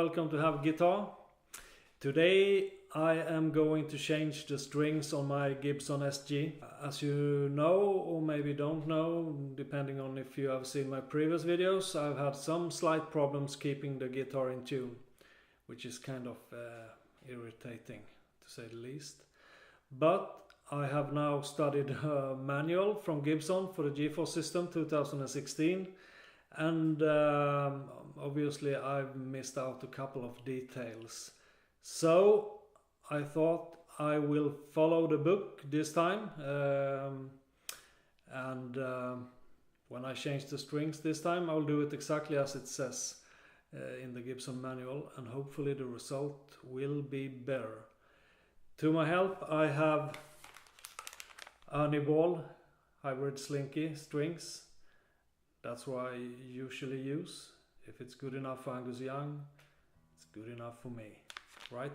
welcome to Have Guitar. Today I am going to change the strings on my Gibson SG. As you know, or maybe don't know, depending on if you have seen my previous videos, I've had some slight problems keeping the guitar in tune, which is kind of irritating to say the least. But I have now studied a manual from Gibson for the GeForce system 2016, and obviously I've missed out a couple of details. So I thought I will follow the book this time, and when I change the strings this time, I'll do it exactly as it says in the Gibson manual, and hopefully the result will be better. To my help I have Ernie Ball hybrid slinky strings. That's what I usually use. If it's good enough for Angus Young, it's good enough for me, right?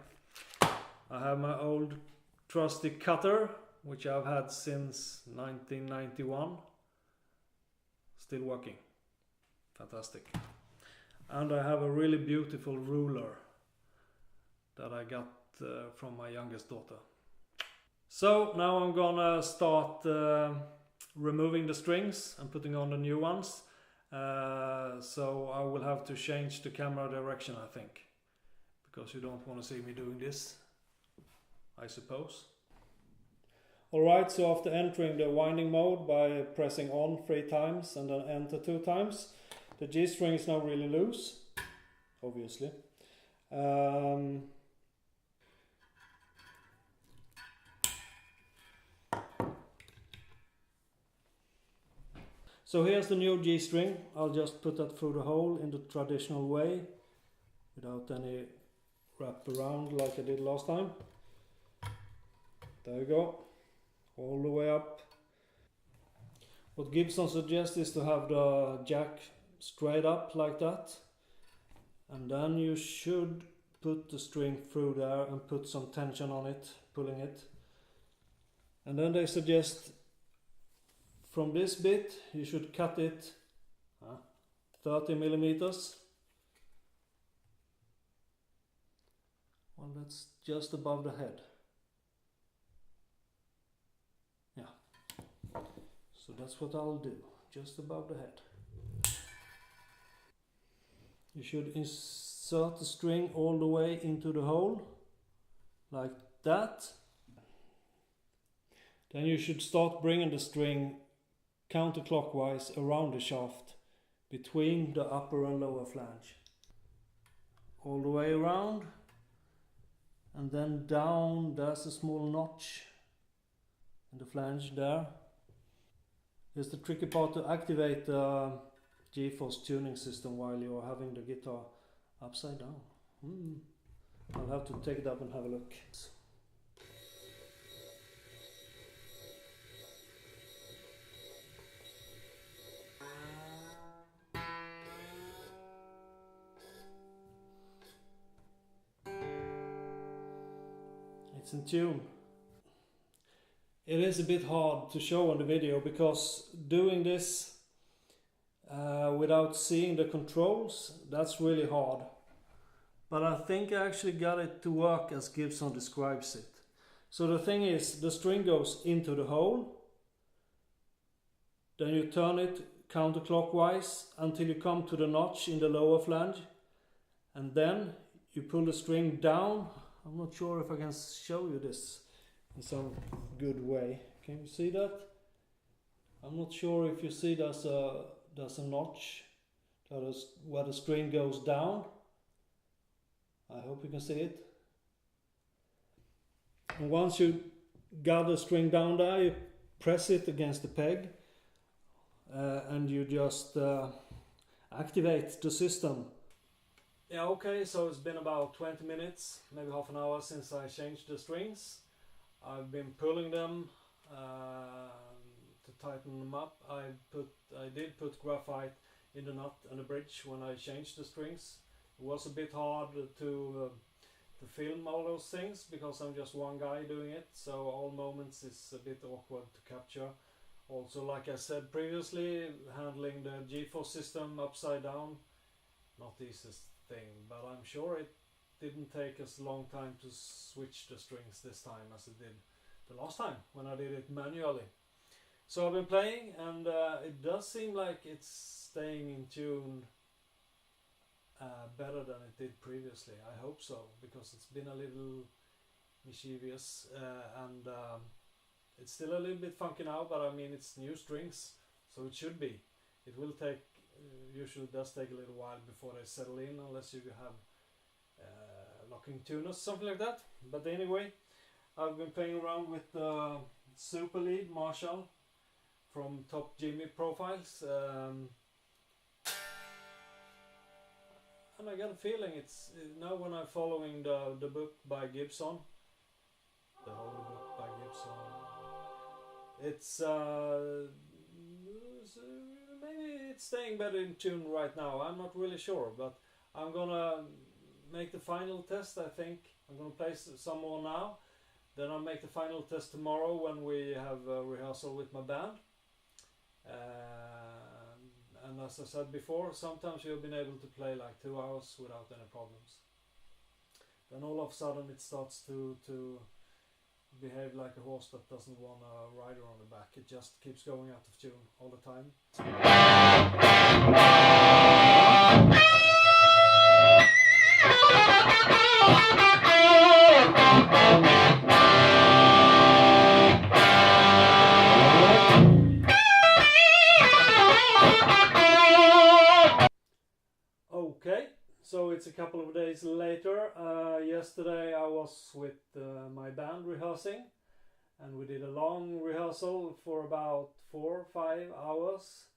I have my old trusty cutter, which I've had since 1991. Still working. Fantastic. And I have a really beautiful ruler that I got from my youngest daughter. So now I'm gonna start removing the strings and putting on the new ones. So I will have to change the camera direction, I think, because you don't want to see me doing this, I suppose. Alright, so after entering the winding mode by pressing on 3 times and then enter 2 times, the G string is now really loose, obviously. So here's the new G string. I'll just put that through the hole in the traditional way, without any wrap around like I did last time. There you go, all the way up. What Gibson suggests is to have the jack straight up like that, and then you should put the string through there and put some tension on it, pulling it. And then they suggest from this bit you should cut it 30 millimeters. Well, that's just above the head. Yeah. So that's what I'll do, just above the head. You should insert the string all the way into the hole, like that. Then you should start bringing the string counterclockwise around the shaft, between the upper and lower flange. All the way around, and then down. There's a small notch in the flange there. Here's the tricky part to activate the GeForce tuning system while you're having the guitar upside down. I'll have to take it up and have a look. It's in tune. It is a bit hard to show on the video because doing this without seeing the controls, that's really hard. But I think I actually got it to work as Gibson describes it. So the thing is, the string goes into the hole, then you turn it counterclockwise until you come to the notch in the lower flange, and then you pull the string down. I'm not sure if I can show you this in some good way. Can you see that? I'm not sure if you see there's a notch where the string goes down. I hope you can see it. And once you got the string down there, you press it against the peg and you just activate the system. Yeah, okay, so it's been about 20 minutes, maybe half an hour since I changed the strings. I've been pulling them to tighten them up. I did put graphite in the nut and the bridge when I changed the strings. It was a bit hard to film all those things because I'm just one guy doing it, so all moments is a bit awkward to capture. Also, like I said previously, handling the GeForce system upside down not the easiest thing, but I'm sure it didn't take as long time to switch the strings this time as it did the last time when I did it manually. So I've been playing, and it does seem like it's staying in tune better than it did previously. I hope so, because it's been a little mischievous and it's still a little bit funky now, but I mean it's new strings, so it should be. It will take, usually does take a little while before they settle in, unless you have locking tuners, something like that. But anyway, I've been playing around with the Super Lead Marshall from Top Jimmy Profiles, and I got a feeling it's now when I'm following the book by Gibson, the whole book by Gibson. It's maybe it's staying better in tune right now. I'm not really sure, but I'm gonna make the final test. I think I'm gonna play some more now. Then I'll make the final test tomorrow when we have a rehearsal with my band. And as I said before, sometimes you've been able to play like 2 hours without any problems. Then all of a sudden it starts to behave like a horse that doesn't want a rider on the back. It just keeps going out of tune all the time. Okay, so it's a couple of days later. Yesterday I was with my band rehearsing, and we did a long rehearsal for about 4 or 5 hours.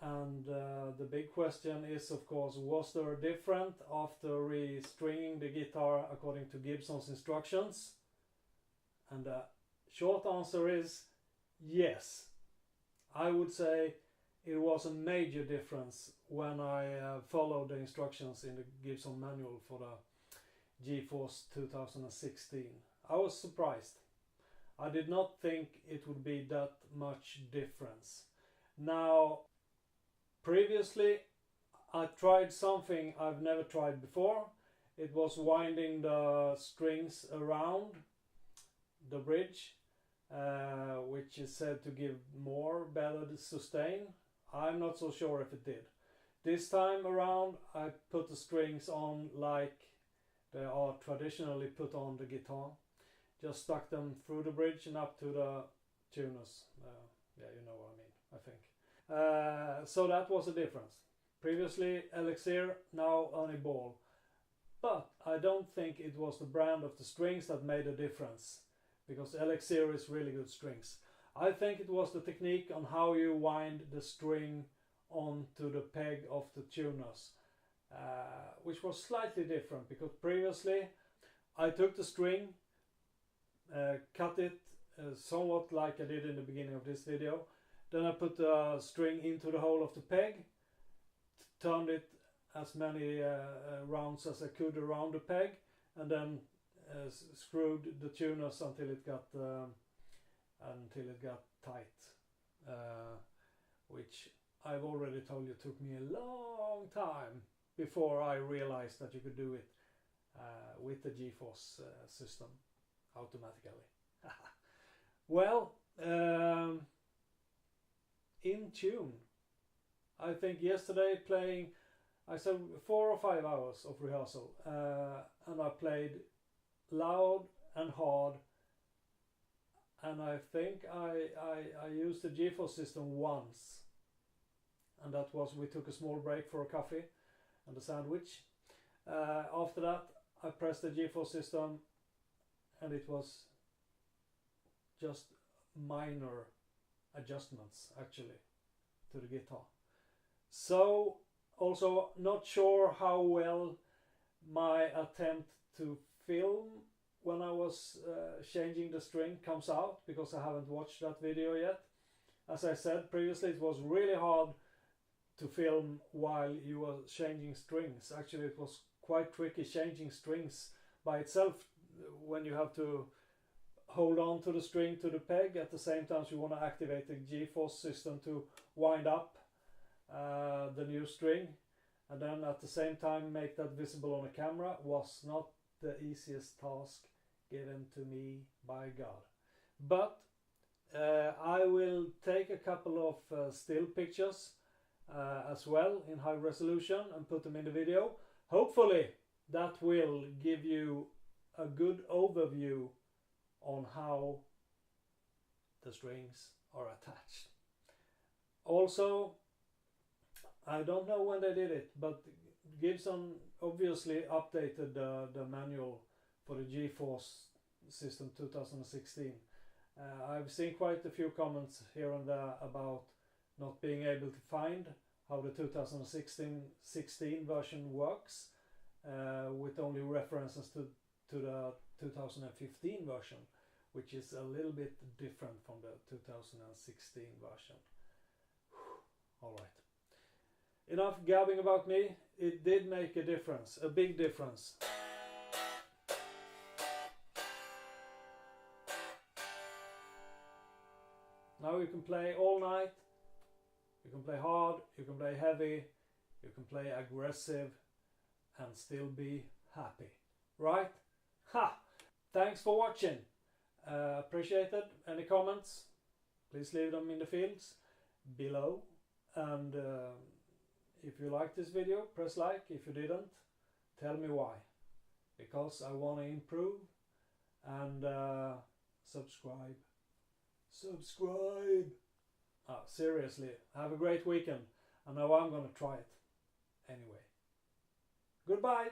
And the big question is, of course, was there a difference after restringing the guitar according to Gibson's instructions? And the short answer is yes. I would say it was a major difference when I followed the instructions in the Gibson manual for the GeForce 2016. I was surprised. I did not think it would be that much difference. Now, previously I tried something I've never tried before. It was winding the strings around the bridge, which is said to give better sustain. I'm not so sure if it did. This time around I put the strings on like they are traditionally put on the guitar. Just stuck them through the bridge and up to the tuners. Yeah, you know what I mean, I think. So that was a difference. Previously Elixir, now Honey Ball. But I don't think it was the brand of the strings that made a difference, because Elixir is really good strings. I think it was the technique on how you wind the string onto the peg of the tuners, which was slightly different, because previously I took the string, cut it somewhat like I did in the beginning of this video, then I put the string into the hole of the peg, turned it as many rounds as I could around the peg, and then screwed the tuners until it got tight, which I've already told you took me a long time before I realized that you could do it with the GeForce system automatically. Well, in tune. I think yesterday playing, I said 4 or 5 hours of rehearsal, and I played loud and hard, and I think I used the GeForce system once, and that was, we took a small break for a coffee and a sandwich. After that I pressed the GeForce system, and it was just minor adjustments actually to the guitar. So also not sure how well my attempt to film when I was changing the string comes out, because I haven't watched that video yet. As I said previously, it was really hard to film while you were changing strings. Actually, it was quite tricky changing strings by itself when you have to hold on to the string to the peg at the same time you want to activate the GeForce system to wind up the new string. and then at the same time make that visible on a camera was not the easiest task given to me by God. But I will take a couple of still pictures as well in high resolution and put them in the video. Hopefully that will give you a good overview on how the strings are attached. Also, I don't know when they did it, but Gibson obviously updated the manual for the GeForce system 2016. I've seen quite a few comments here and there about not being able to find how the 2016 version works, with only references to the 2015 version, which is a little bit different from the 2016 version. Alright. Enough gabbing about me. It did make a difference, a big difference. Now you can play all night, you can play hard, you can play heavy, you can play aggressive and still be happy. Right? Ha! Thanks for watching. Appreciate it. Any comments? Please leave them in the fields below. And if you like this video, press like. If you didn't, tell me why. Because I want to improve. And subscribe. Subscribe! Seriously, have a great weekend. And now I'm gonna try it. Anyway. Goodbye!